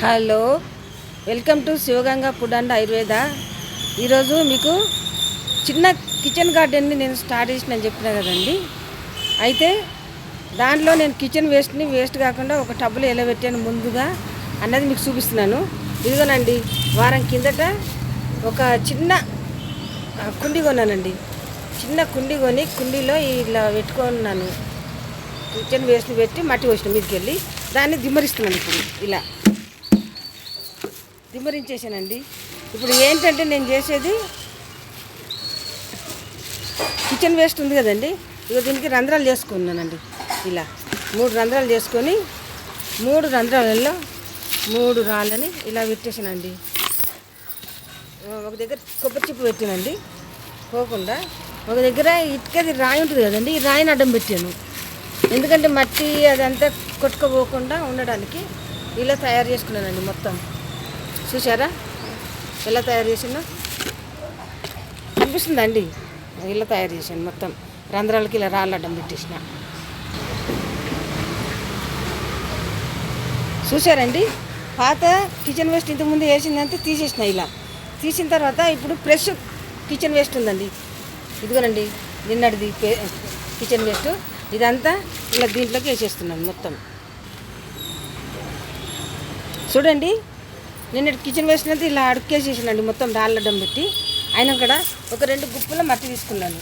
Hello, welcome to Shivaganga food and Ayurveda. ఈరోజు మీకు చిన్న కిచెన్ గార్డెన్ని నేను స్టార్ట్ చేసిన చెప్పిన కదండి. అయితే దాంట్లో నేను కిచెన్ వేస్ట్ కాకుండా ఒక టబ్బులో ఎలా పెట్టాను ముందుగా అన్నది మీకు చూపిస్తున్నాను. ఇదిగోనండి, వారం కిందట ఒక చిన్న కుండీ కొన్నానండి. చిన్న కుండీ కొని కుండీలో ఇలా పెట్టుకున్నాను. కిచెన్ వేస్ట్ని పెట్టి మట్టి పోసిన మీదకి వెళ్ళి దాన్ని దిమ్మరిస్తున్నాను. ఇప్పుడు ఇలా దిమ్మరించేసానండి. ఇప్పుడు ఏంటంటే నేను చేసేది కిచెన్ వేస్ట్ ఉంది కదండి, ఇక దీనికి రంధ్రాలు చేసుకున్నానండి. ఇలా 3 రంధ్రాలు చేసుకొని 3 రంధ్రాలలో 3 రాళ్ళని ఇలా పెట్టేసానండి. ఒక దగ్గర కొబ్బరి చిప్పు పెట్టానండి పోకుండా, ఒక దగ్గర ఇటుకది రాయి ఉంటుంది కదండి, ఈ రాయిని అడ్డం పెట్టాను. ఎందుకంటే మట్టి అదంతా కొట్టుకోపోకుండా ఉండడానికి ఇలా తయారు చేసుకున్నానండి. మొత్తం చూసారా ఎలా తయారు చేసినా కనిపిస్తుందా అండి? ఇలా తయారు చేశాను. మొత్తం రంధ్రాలకి ఇలా రాళ్ళు అడ్డం పెట్టేసిన. చూసారండి, పాత కిచెన్ వేస్ట్ ఇంతకుముందు వేసిందంటే తీసేసిన. ఇలా తీసిన తర్వాత ఇప్పుడు ఫ్రెష్ కిచెన్ వేస్ట్ ఉందండి. ఇదిగోనండి, నిన్నటిది కిచెన్ వేస్ట్ ఇదంతా ఇలా దీంట్లోకి వేసేస్తున్నాను మొత్తం. చూడండి, నిన్నటి కిచెన్ వేస్ట్ అంతా ఇలా అడుక్కేసేసానండి మొత్తం రాళ్ళడ్డం పెట్టి. అయినా కూడా ఒక 2 గుప్పుల మట్టి తీసుకున్నాను.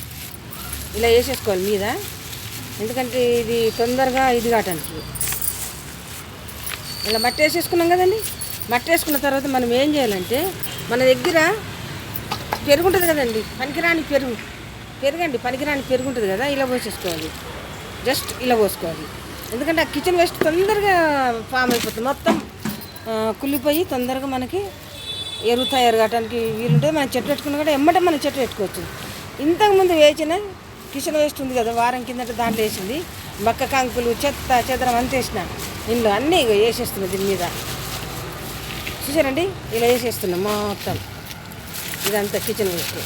ఇలా వేసేసుకోవాలి మీద, ఎందుకంటే ఇది తొందరగా ఇది కావటానికి. ఇలా మట్టి వేసేసుకున్నాం కదండి. మట్టి వేసుకున్న తర్వాత మనం ఏం చేయాలంటే, మన దగ్గర పెరుగు ఉంటుంది కదండి, పనికిరాని పెరుగు ఉంటుంది కదా, ఇలా పోసేసుకోవాలి. జస్ట్ ఇలా పోసుకోవాలి. ఎందుకంటే ఆ కిచెన్ వేస్ట్ తొందరగా ఫామ్ అయిపోతుంది, మొత్తం కుళ్ళిపోయి తొందరగా మనకి ఎరువు తయారు కావడానికి వీలుంటుంది. మనం చెట్టు పెట్టుకున్నా కూడా ఎమ్మటే మనం చెట్టు పెట్టుకోవచ్చు. ఇంతకుముందు వేసిన కిచెన్ వేస్ట్ ఉంది కదా, వారం కిందట దాంట్లో వేసింది మక్క కంకులు చెత్త చెదరం అంత వేసిన ఇంట్లో అన్నీ వేసేస్తున్నాం దీని మీద. చూసారండి, ఇలా వేసేస్తున్నాం మొత్తం ఇదంతా కిచెన్ వేస్ట్.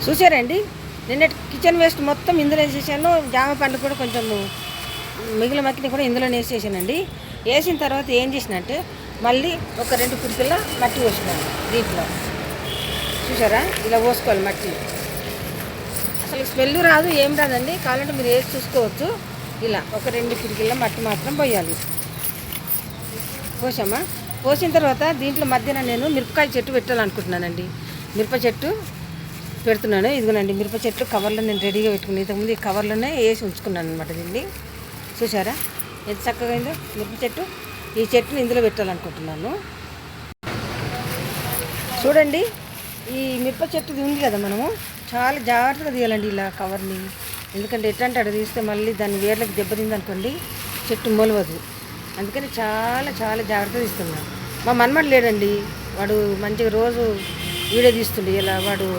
చూసారండి, నిన్నటి కిచెన్ వేస్ట్ మొత్తం ఇందులో వేసేసాను. జామ పండు కూడా కొంచెం మిగిలిన మక్కిని కూడా ఇందులో వేసేసానండి. వేసిన తర్వాత ఏం చేసినంటే మళ్ళీ ఒక 2 పిడికిల మట్టి పోసినాను దీంట్లో. చూసారా, ఇలా పోసుకోవాలి మట్టి. అసలు స్మెల్ రాదు, ఏం రాదండి. కావాలంటే మీరు వేసి చూసుకోవచ్చు. ఇలా ఒక 2 పిడికిల మట్టి మాత్రం పోయాలి. పోసామా, పోసిన తర్వాత దీంట్లో మధ్యన నేను మిరపకాయ చెట్టు పెట్టాలనుకుంటున్నానండి. మిరప చెట్టు పెడుతున్నాను. ఇదిగోనండి, మిరప చెట్లు కవర్లో నేను రెడీగా పెట్టుకున్నాను. ఇంతకుముందు ఈ కవర్లోనే వేసి ఉంచుకున్నాను అనమాట దీన్ని. చూసారా ఎంత చక్కగా అయిందో మిరప చెట్టు. ఈ చెట్టుని ఇందులో పెట్టాలనుకుంటున్నాను. చూడండి, ఈ మిరప చెట్టు ఉంది కదా, మనము చాలా జాగ్రత్తగా తీయాలండి ఇలా కవర్ని. ఎందుకంటే ఎట్లాంటి అక్కడ తీస్తే మళ్ళీ దాని వేర్లకు దెబ్బతింది అనుకోండి, చెట్టు మొలవదు. అందుకని చాలా చాలా జాగ్రత్తగా తీస్తున్నాను. మా మన్మడు లేడండి, వాడు మంచిగా రోజు వీడియో తీస్తుండే. ఇలా వాడు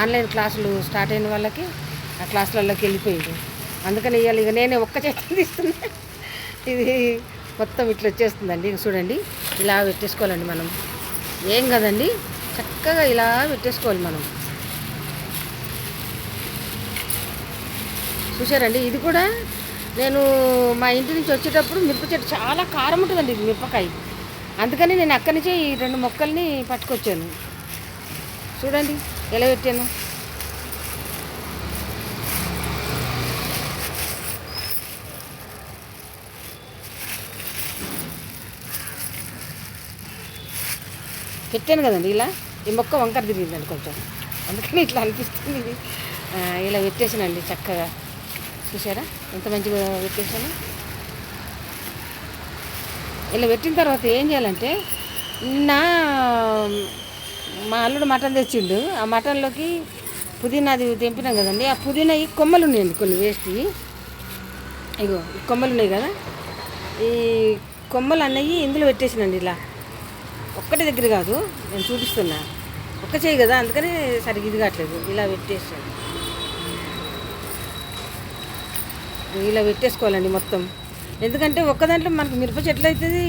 ఆన్లైన్ క్లాసులు స్టార్ట్ అయిన వాళ్ళకి ఆ క్లాసులలోకి వెళ్ళిపోయింది. అందుకని ఇవాళ ఇక నేనే ఒక్క చేతి తీస్తున్నా. ఇది మొత్తం ఇట్లా వచ్చేస్తుందండి. ఇక చూడండి, ఇలా పెట్టేసుకోవాలండి మనం. ఏం కదండి, చక్కగా ఇలా పెట్టేసుకోవాలి మనం. చూసారండి, ఇది కూడా నేను మా ఇంటి నుంచి వచ్చేటప్పుడు మిరప చెట్టు చాలా కారం ఉంటుందండి ఇది మిరపకాయ. అందుకని నేను అక్కడి నుంచి ఈ 2 మొక్కల్ని పట్టుకొచ్చాను. చూడండి ఎలా పెట్టాను. పెట్టాను కదండి ఇలా. ఈ మొక్క వంకర తిరిగిందండి కొంచెం, అందుకని ఇట్లా అనిపిస్తుంది. ఇలా పెట్టేసానండి చక్కగా. చూసారా ఎంత మంచిగా పెట్టేసాను. ఇలా పెట్టిన తర్వాత ఏం చేయాలంటే, మా అల్లుడు మటన్ తెచ్చిండు. ఆ మటన్లోకి పుదీనాది తెంపినాం కదండి, ఆ పుదీనా ఈ కొమ్మలు ఉన్నాయండి కొన్ని వేస్ట్. ఇగో ఈ కొమ్మలు ఉన్నాయి కదా, ఈ కొమ్మలు అన్నవి ఇందులో పెట్టేసినండి. ఇలా ఒక్కటి దగ్గర కాదు, నేను చూపిస్తున్నా. ఒక్క చేయి కదా, అందుకని సరిగ్గా ఇది కావట్లేదు. ఇలా పెట్టేసాను. ఇలా పెట్టేసుకోవాలండి మొత్తం. ఎందుకంటే ఒక్క దాంట్లో మనకు మిరప చెట్లు అవుతుంది.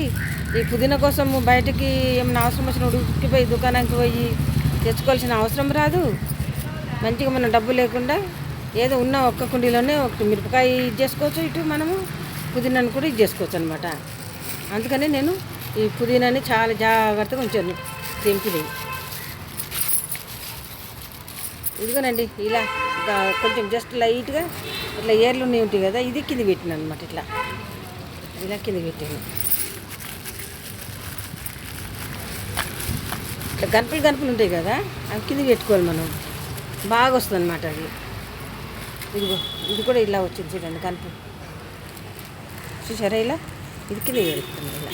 ఈ పుదీనా కోసం బయటకి ఏమైనా అవసరం వచ్చిన ఉడికిపోయి దుకాణానికి పోయి తెచ్చుకోవాల్సిన అవసరం రాదు. మంచిగా మనం డబ్బు లేకుండా ఏదో ఉన్న ఒక్క కుండీలోనే ఒకటి మిరపకాయ ఇది చేసుకోవచ్చు, ఇటు మనము పుదీనాను కూడా ఇది చేసుకోవచ్చు అనమాట. అందుకని నేను ఈ పుదీనాని చాలా జాగ్రత్తగా ఉంచాను తెంపిని. ఇదిగోనండి ఇలా కొంచెం జస్ట్ లైట్గా ఇట్లా ఏర్లు ఉంటాయి కదా, ఇది కింద పెట్టిన అనమాట. ఇలా కింద పెట్టాను. ఇట్లా గనుపులు ఉంటాయి కదా, అవి కింద పెట్టుకోవాలి మనం. బాగా వస్తుంది అనమాట అది. ఇది కూడా ఇలా వచ్చింది చూడండి గనుపు. చూసారా ఇలా ఇది కింద పెడుతుంది. ఇలా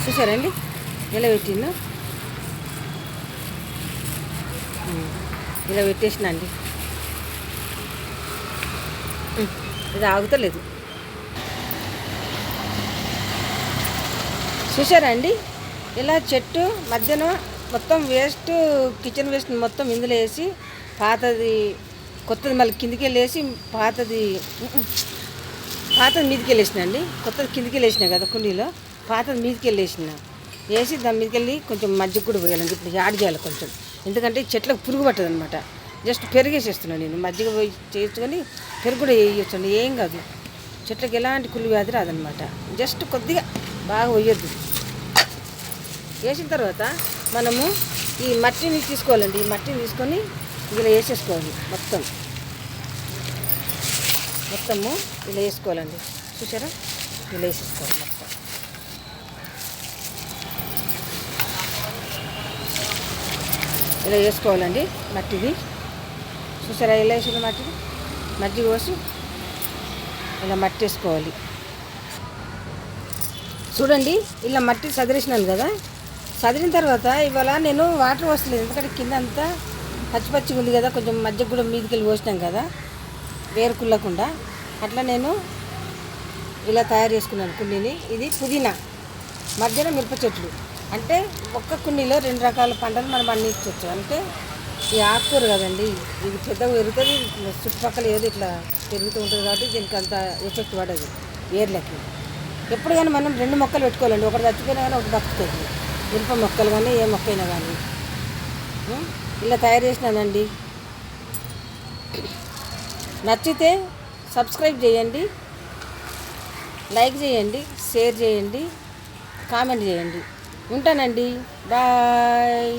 చూసారండి ఇలా పెట్టిందో, ఇలా పెట్టేసిన అండి. ఇది ఆగుతలేదు. చూసారా అండి ఇలా చెట్టు మధ్యన మొత్తం వేస్ట్, కిచెన్ వేస్ట్ మొత్తం ఇందులో వేసి పాతది కొత్తది మళ్ళీ కిందికి వెళ్ళేసి పాతది మీదకి వెళ్ళేసిన అండి. కొత్తది కిందికి వెళ్ళేసిన కదా కుండీలో, పాతది మీదకి వెళ్ళేసిన వేసి దాని మీదకి వెళ్ళి కొంచెం మజ్జిగ కూడా పోయాలండి. ఇప్పుడు యాడ్ చేయాలి కొంచెం, ఎందుకంటే చెట్లకు పురుగు పట్టదు అనమాట. జస్ట్ పెరిగేసేస్తున్నాను నేను. మజ్జిగ పోయి చేసుకొని పెరుగు కూడా వేయొచ్చండి, ఏం కాదు. చెట్లకు ఎలాంటి కుళ్ళు వ్యాధి రాదనమాట. జస్ట్ కొద్దిగా బాగా వేయొద్దు. వేసిన తర్వాత మనము ఈ మట్టిని తీసుకోవాలండి. ఈ మట్టిని తీసుకొని ఇలా వేసేసుకోవాలి. మొత్తము ఇలా వేసుకోవాలండి. చూసారా ఇలా వేసేసుకోవాలి మొత్తం. ఇలా వేసుకోవాలండి మట్టిది. చూసారా ఇలా వేసిన మట్టిది మజ్జిగ పోసి ఇలా మట్టి వేసుకోవాలి. చూడండి ఇలా మట్టి సదిరేసినాను కదా. సదిరిన తర్వాత ఇవాళ నేను వాటర్ వస్తలేదు, ఎందుకంటే కింద అంతా పచ్చిగా ఉంది కదా. కొంచెం మజ్జిగ కూడా మీదకి వెళ్ళి పోసినాం కదా వేరుకుల్లకుండా. అట్లా నేను ఇలా తయారు చేసుకున్నాను కుండీని. ఇది పుదీనా, మధ్యలో మిరప చెట్లు. అంటే ఒక్క కుండీలో 2 రకాల పంటలు మనం పండించవచ్చు. అంటే ఈ ఆకుకూర కదండి, ఇది పెద్దగా పెరుగుతుంది, చుట్టుపక్కల ఏదో ఇట్లా పెరుగుతూ ఉంటుంది కాబట్టి దీనికి అంత ఎఫెక్ట్ పడదు ఏర్లకి. ఎప్పుడు కానీ మనం 2 మొక్కలు పెట్టుకోవాలండి. ఒకటి చచ్చిపోయినా కానీ ఒకటి బతుకుతుంది. మిరప మొక్కలు కానీ ఏ మొక్క అయినా కానీ. ఇలా తయారు చేసినానండి. నచ్చితే సబ్స్క్రైబ్ చేయండి, లైక్ చేయండి, షేర్ చేయండి, కామెంట్ చేయండి. ఉంటానండి, బాయ్.